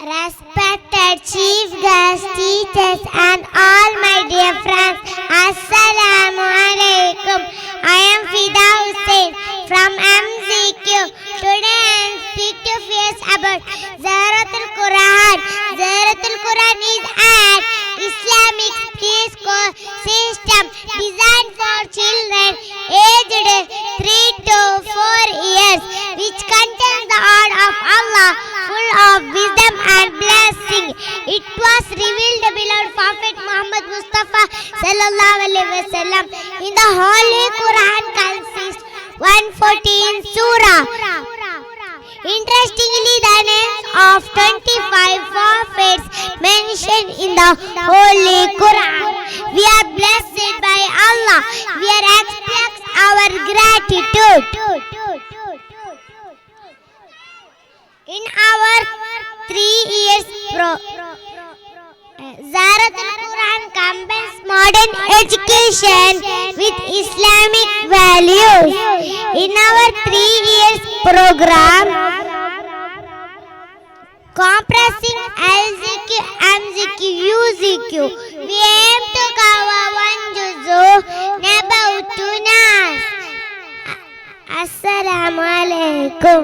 Respected chief guests, teachers and all my dear friends, Assalamu alaikum. I am Fida Hussain from MZQ. Today I am speak to you about Zahratul Quran. Zahratul Quran is an Islamic preschool system designed for children aged 3 to 4 years, which contains the word of Allah, full of wisdom and blessing. It was revealed to beloved Prophet Muhammad Mustafa sallallahu alaihi wasallam. In the Holy Quran consists 114 surah. Interestingly, the names of 25 prophets mentioned in the Holy Quran. We are blessed by Allah. We are express our gratitude. In our 3 years Zahratul Quran combines modern education with Islamic values. In our 3 years program, comprising LZQ, MZQ, UZQ, we aim to cover one juzu about 2 nas. Assalamu alaikum.